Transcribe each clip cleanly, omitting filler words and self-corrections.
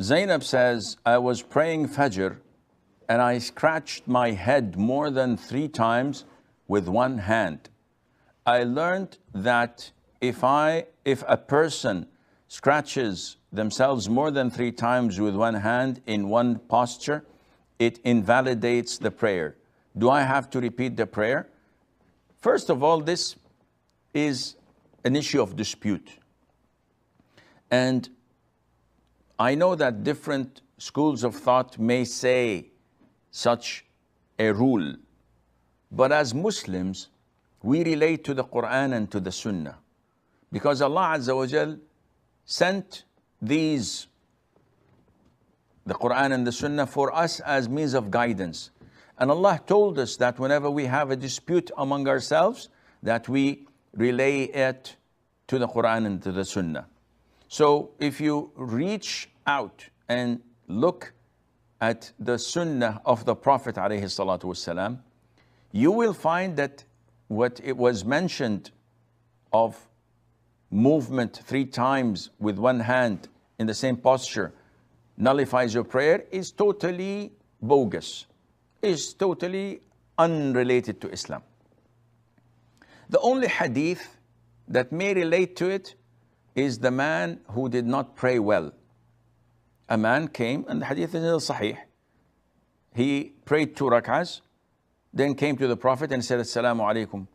Zainab says, I was praying Fajr and I scratched my head more than 3 times with one hand. I learned that if a person scratches themselves more than 3 times with one hand in one posture, it invalidates the prayer. Do I have to repeat the prayer? First of all, this is an issue of dispute. And I know that different schools of thought may say such a rule. But as Muslims, we relate to the Quran and to the Sunnah. Because Allah Azza wa Jal sent the Quran and the Sunnah, for us as means of guidance. And Allah told us that whenever we have a dispute among ourselves, that we relay it to the Quran and to the Sunnah. So if you reach out and look at the Sunnah of the Prophet ﷺ, you will find that what it was mentioned of movement 3 times with one hand in the same posture nullifies your prayer is totally bogus, is totally unrelated to Islam. The only hadith that may relate to it is the man who did not pray well. A man came, and the hadith is sahih. He prayed 2 rak'ahs, then came to the Prophet and said, Assalamu alaikum.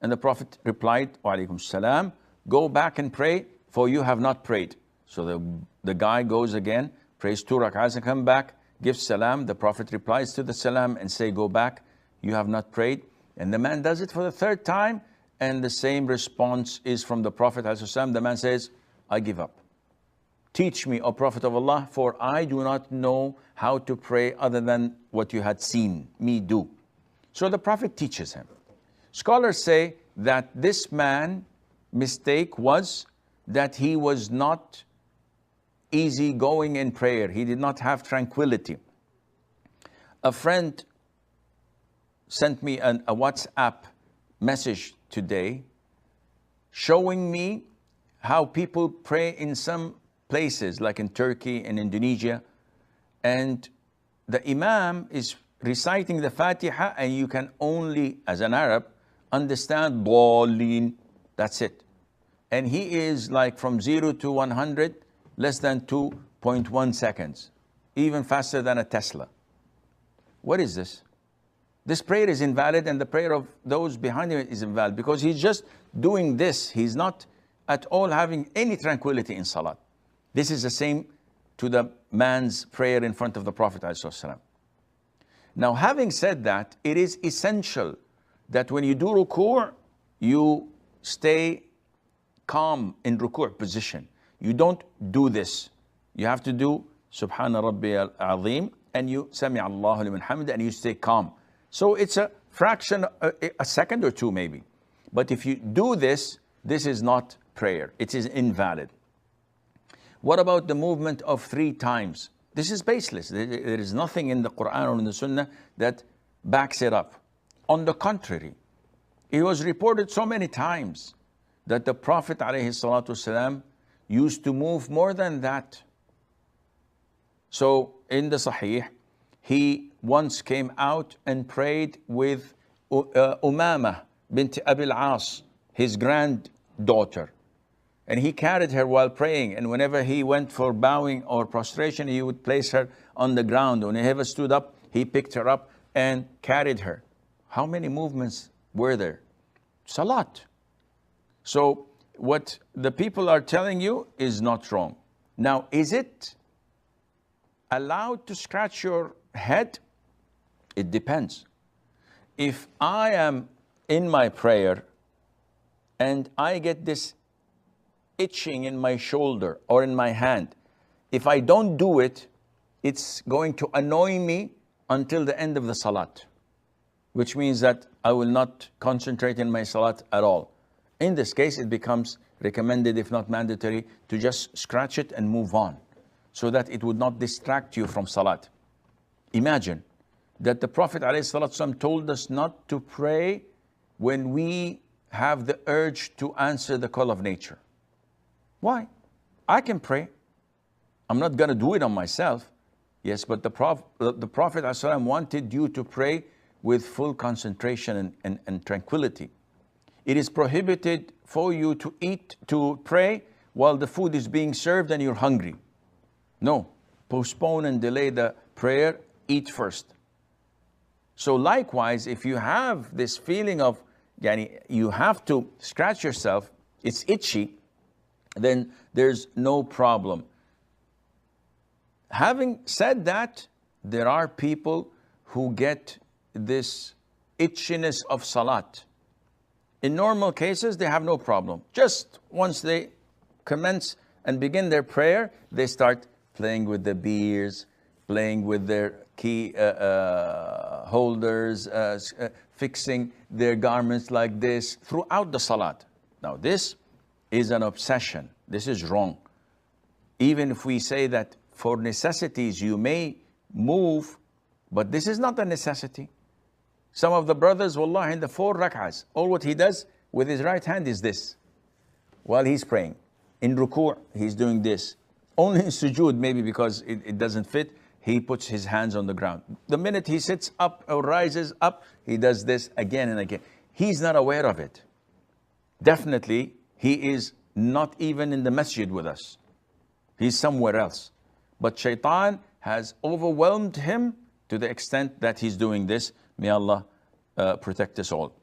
And the Prophet replied, Wa alaikum salam, go back and pray, for you have not prayed. So the guy goes again, prays 2 rak'ahs and come back, gives salam. The Prophet replies to the salam and say, go back, you have not prayed. And the man does it for the 3rd time, and the same response is from the Prophet ﷺ. The man says, I give up. Teach me, O Prophet of Allah, for I do not know how to pray other than what you had seen me do. So the Prophet teaches him. Scholars say that this man's mistake was that he was not easygoing in prayer. He did not have tranquility. A friend sent me a WhatsApp message today showing me how people pray in some places, like in Turkey and Indonesia, and the Imam is reciting the Fatiha and you can only, as an Arab, understand Dallin, that's it. And he is like from 0 to 100, less than 2.1 seconds, even faster than a Tesla. What is this? This prayer is invalid, and the prayer of those behind him is invalid, because he's just doing this. He's not at all having any tranquility in Salat. This is the same to the man's prayer in front of the Prophet ﷺ. Now, having said that, it is essential that when you do ruku', you stay calm in ruku' position. You don't do this. You have to do Subhana Rabbi al-Azim, and you Sami Allahu liman hamid, and you stay calm. So it's a fraction, a second or 2 maybe. But if you do this, this is not prayer. It is invalid. What about the movement of 3 times? This is baseless. There is nothing in the Quran or in the Sunnah that backs it up. On the contrary, it was reported so many times that the Prophet ﷺ used to move more than that. So in the Sahih, he once came out and prayed with Umamah bint Abil As, his granddaughter. And he carried her while praying. And whenever he went for bowing or prostration, he would place her on the ground. When he ever stood up, he picked her up and carried her. How many movements were there? It's a lot. So what the people are telling you is not wrong. Now, is it allowed to scratch your head? It depends. If I am in my prayer and I get this itching in my shoulder or in my hand, if I don't do it, it's going to annoy me until the end of the salat, which means that I will not concentrate in my salat at all. In this case, it becomes recommended, if not mandatory, to just scratch it and move on, so that it would not distract you from salat. Imagine that the Prophet ﷺ told us not to pray when we have the urge to answer the call of nature. Why? I can pray. I'm not going to do it on myself. Yes, but the Prophet ﷺ wanted you to pray with full concentration and tranquility. It is prohibited for you to pray while the food is being served and you're hungry. No, postpone and delay the prayer, eat first. So likewise, if you have this feeling of, you have to scratch yourself, it's itchy, then there's no problem. Having said that, there are people who get this itchiness of salat. In normal cases, they have no problem. Just once they commence and begin their prayer, they start playing with the beers, playing with their key holders, fixing their garments like this throughout the salat. Now this is an obsession. This is wrong. Even if we say that for necessities you may move, but this is not a necessity. Some of the brothers, wallah, in the 4 rak'ahs, all what he does with his right hand is this, while he's praying. In ruku', he's doing this. Only in sujood, maybe because it doesn't fit, he puts his hands on the ground. The minute he sits up or rises up, he does this again and again. He's not aware of it. Definitely, he is not even in the masjid with us. He's somewhere else. But shaitan has overwhelmed him to the extent that he's doing this. May Allah protect us all.